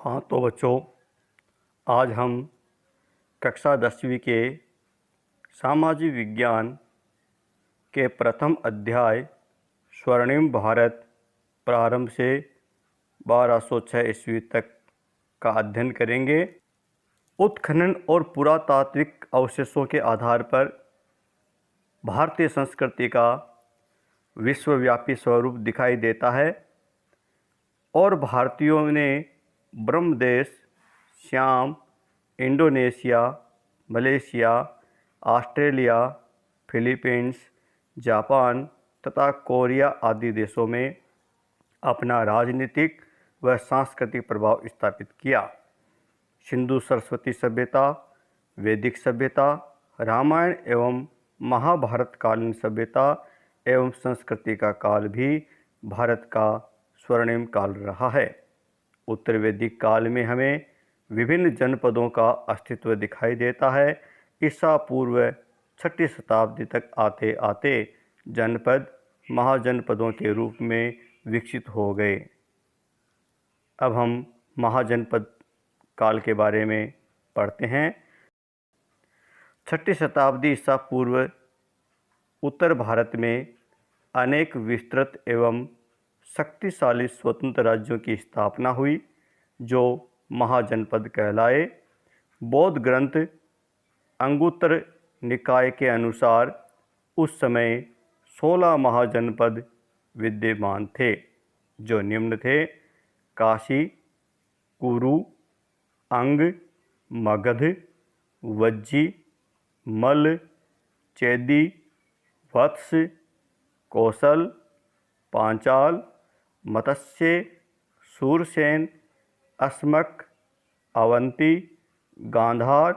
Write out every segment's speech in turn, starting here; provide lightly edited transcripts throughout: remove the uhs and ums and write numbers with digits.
हाँ तो बच्चों, आज हम कक्षा 10वीं के सामाजिक विज्ञान के प्रथम अध्याय स्वर्णिम भारत प्रारंभ से 1206 ईस्वी तक का अध्ययन करेंगे। उत्खनन और पुरातात्विक अवशेषों के आधार पर भारतीय संस्कृति का विश्वव्यापी स्वरूप दिखाई देता है और भारतीयों ने Brahmadesh, Shyam, Indonesia, Malaysia, Australia, Philippines, Japan तथा कोरिया आदि देशों में अपना राजनीतिक व सांस्कृतिक प्रभाव स्थापित किया। सिंधु सरस्वती सभ्यता, वैदिक सभ्यता, रामायण एवं महाभारत कालीन सभ्यता एवं संस्कृति का काल भी भारत का स्वर्णिम काल रहा है। उत्तर वैदिक काल में हमें विभिन्न जनपदों का अस्तित्व दिखाई देता है। ईसा पूर्व 6ठी शताब्दी तक आते आते जनपद महाजनपदों के रूप में विकसित हो गए। अब हम महाजनपद काल के बारे में पढ़ते हैं। 6ठी शताब्दी ईसा पूर्व उत्तर भारत में अनेक विस्तृत एवं शक्तिशाली स्वतंत्र राज्यों की स्थापना हुई जो महाजनपद कहलाए। बौद्ध ग्रंथ अंगुत्तर निकाय के अनुसार उस समय 16 महाजनपद विद्यमान थे जो निम्न थे: काशी, कुरु, अंग, मगध, वज्जी, मल्ल, चेदी, वत्स, कौशल, पांचाल, मत्स्य, सूरसेन, अस्मक, अवंती, गांधार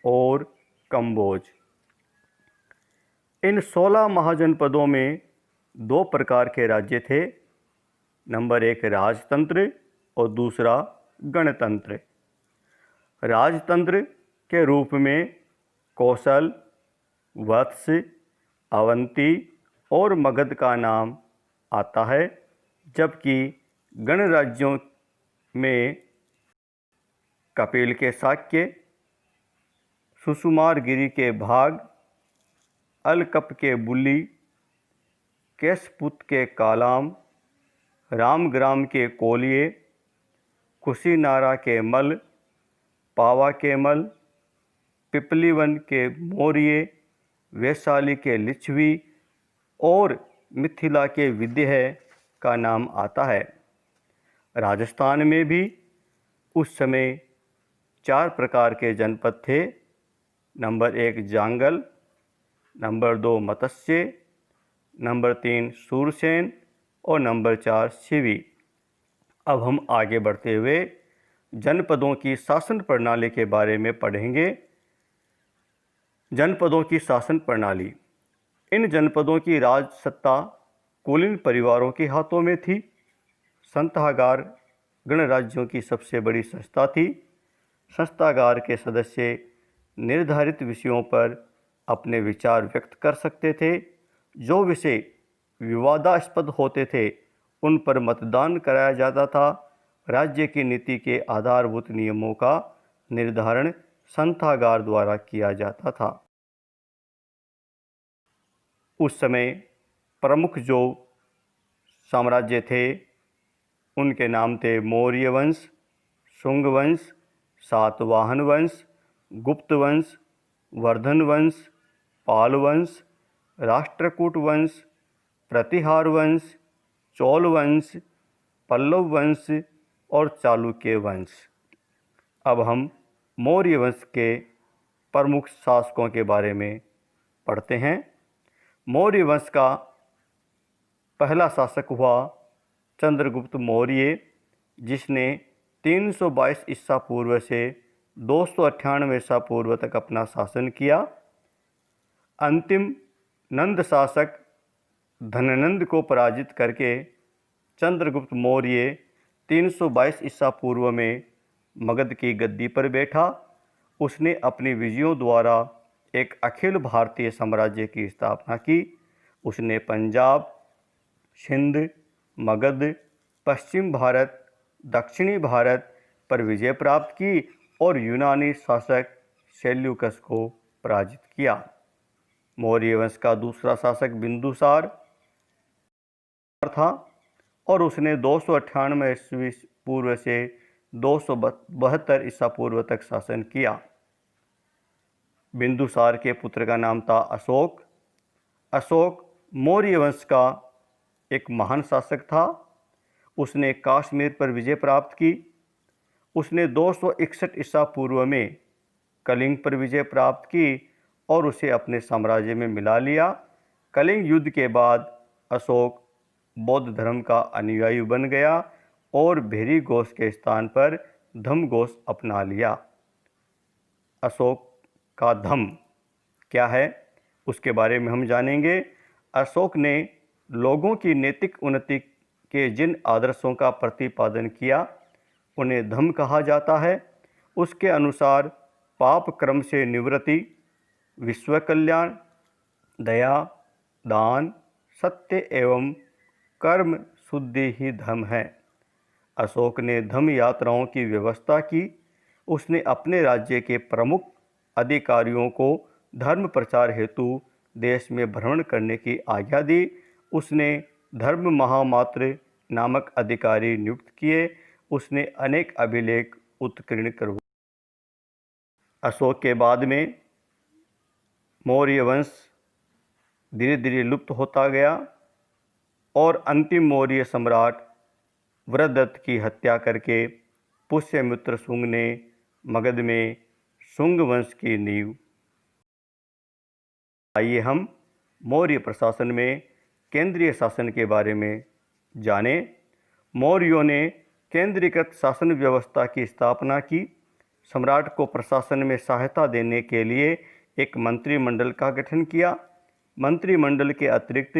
और कंबोज। इन 16 महाजनपदों में 2 प्रकार के राज्य थे। नंबर 1 राजतंत्र और दूसरा गणतंत्र। राजतंत्र के रूप में कौशल, वत्स, अवंती और मगध का नाम आता है, जबकि गणराज्यों में कपिल के शाक्य, सुषुमारगिरी के भाग, अलकप के बुली, केशपुत के कालाम, रामग्राम के कोलिये, कुशीनारा के मल, पावा के मल, पिपलीवन के मौर्य, वैशाली के लिच्छवी और मिथिला के विदेह का नाम आता है। राजस्थान में भी उस समय 4 प्रकार के जनपद थे। नंबर 1 जांगल, नंबर 2 मत्स्य, नंबर 3 सूरसेन और नंबर 4 शिवी। अब हम आगे बढ़ते हुए जनपदों की शासन प्रणाली के बारे में पढ़ेंगे। जनपदों की शासन प्रणाली। इन जनपदों की राज सत्ता कुलीन परिवारों के हाथों में थी। संस्थागार गणराज्यों की सबसे बड़ी संस्था थी। संस्थागार के सदस्य निर्धारित विषयों पर अपने विचार व्यक्त कर सकते थे। जो विषय विवादास्पद होते थे उन पर मतदान कराया जाता था। राज्य की नीति के आधारभूत नियमों का निर्धारण संस्थागार द्वारा किया जाता था। उस समय प्रमुख जो साम्राज्य थे उनके नाम थे मौर्य वंश, शुंग वंश, सातवाहन वंश, गुप्त वंश, वर्धन वंश, पाल वंश, राष्ट्रकूट वंश, प्रतिहार वंश, चोल वंश, पल्लव वंश और चालुक्य वंश। अब हम मौर्य वंश के प्रमुख शासकों के बारे में पढ़ते हैं। मौर्य वंश का पहला शासक हुआ चंद्रगुप्त मौर्य, जिसने 322 ईसा पूर्व से 298 ईसा पूर्व तक अपना शासन किया। अंतिम नंद शासक धननंद को पराजित करके चंद्रगुप्त मौर्य 322 ईसा पूर्व में मगध की गद्दी पर बैठा। उसने अपनी विजयों द्वारा एक अखिल भारतीय साम्राज्य की स्थापना की। उसने पंजाब, सिंध, मगध, पश्चिम भारत, दक्षिणी भारत पर विजय प्राप्त की और यूनानी शासक सेल्यूकस को पराजित किया। मौर्य वंश का दूसरा शासक बिंदुसार था और उसने 298 ईस्वी पूर्व से 272 ईसा पूर्व तक शासन किया। बिंदुसार के पुत्र का नाम था अशोक। अशोक मौर्य वंश का एक महान शासक था। उसने कश्मीर पर विजय प्राप्त की। उसने 261 ईसा पूर्व में कलिंग पर विजय प्राप्त की और उसे अपने साम्राज्य में मिला लिया। कलिंग युद्ध के बाद अशोक बौद्ध धर्म का अनुयायी बन गया और भेरी घोष के स्थान पर धम्म घोष अपना लिया। अशोक का धम्म क्या है उसके बारे में हम जानेंगे। अशोक ने लोगों की नैतिक उन्नति के जिन आदर्शों का प्रतिपादन किया उन्हें धम्म कहा जाता है। उसके अनुसार पाप कर्म से निवृत्ति, विश्व कल्याण, दया, दान, सत्य एवं कर्म शुद्धि ही धर्म है। अशोक ने धम्म यात्राओं की व्यवस्था की। उसने अपने राज्य के प्रमुख अधिकारियों को धर्म प्रचार हेतु देश में भ्रमण करने की आज्ञा दी। उसने धर्म महामात्र नामक अधिकारी नियुक्त किए। उसने अनेक अभिलेख उत्कीर्ण करवाए। अशोक के बाद में मौर्य वंश धीरे धीरे लुप्त होता गया और अंतिम मौर्य सम्राट वृषदत्त की हत्या करके पुष्यमित्र शुंग ने मगध में शुंग वंश की नींव। आइए हम मौर्य प्रशासन में केंद्रीय शासन के बारे में जानें। मौर्यों ने केंद्रीकृत शासन व्यवस्था की स्थापना की। सम्राट को प्रशासन में सहायता देने के लिए एक मंत्रिमंडल का गठन किया। मंत्रिमंडल के अतिरिक्त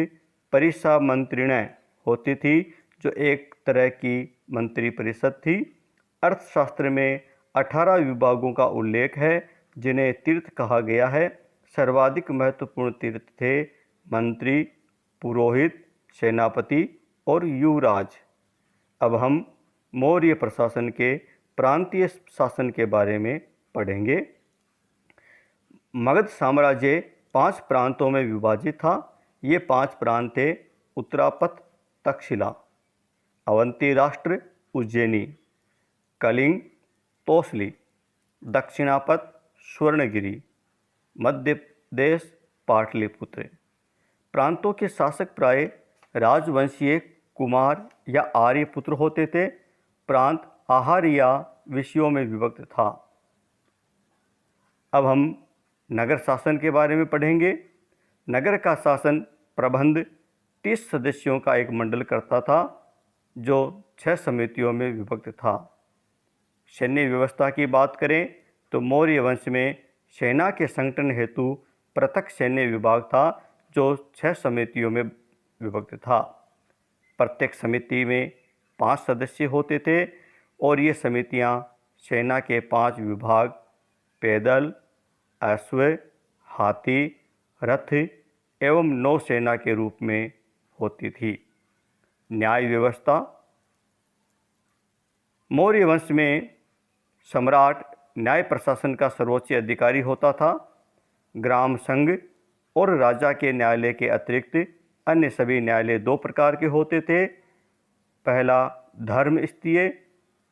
परिषा मंत्रिणा होती थी जो एक तरह की मंत्री परिषद थी। अर्थशास्त्र में 18 विभागों का उल्लेख है जिन्हें तीर्थ कहा गया है। सर्वाधिक महत्वपूर्ण तीर्थ थे मंत्री, पुरोहित, सेनापति और युवराज। अब हम मौर्य प्रशासन के प्रांतीय शासन के बारे में पढ़ेंगे। मगध साम्राज्य 5 प्रांतों में विभाजित था। ये 5 प्रांत थे उत्तरापथ तक्षशिला, अवंती राष्ट्र उज्जैनी, कलिंग तोसली, दक्षिणापथ स्वर्णगिरी, मध्य देश पाटलिपुत्र। प्रांतों के शासक प्राय राजवंशीय कुमार या आर्य पुत्र होते थे। प्रांत आहार या विषयों में विभक्त था। अब हम नगर शासन के बारे में पढ़ेंगे। नगर का शासन प्रबंध 30 सदस्यों का एक मंडल करता था जो 6 समितियों में विभक्त था। सैन्य व्यवस्था की बात करें तो मौर्य वंश में सेना के संगठन हेतु पृथक सैन्य विभाग था जो 6 समितियों में विभक्त था। प्रत्येक समिति में 5 सदस्य होते थे और ये समितियां सेना के 5 विभाग पैदल, अश्व, हाथी, रथ एवं नौसेना के रूप में होती थी। न्याय व्यवस्था। मौर्य वंश में सम्राट न्याय प्रशासन का सर्वोच्च अधिकारी होता था। ग्राम संघ और राजा के न्यायालय के अतिरिक्त अन्य सभी न्यायालय 2 प्रकार के होते थे। पहला धर्मस्थीय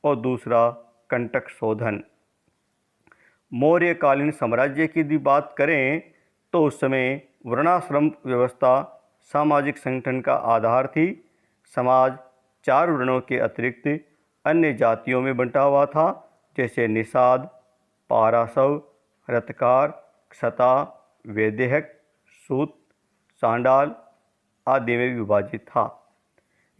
और दूसरा कंटक शोधन। मौर्यकालीन साम्राज्य की यदि बात करें तो उस समय वर्णाश्रम व्यवस्था सामाजिक संगठन का आधार थी। समाज 4 वर्णों के अतिरिक्त अन्य जातियों में बंटा हुआ था जैसे निषाद, पाराशव, रथकार, क्षता, वैदेहक, सूत, सांडाल आदि में विभाजित था।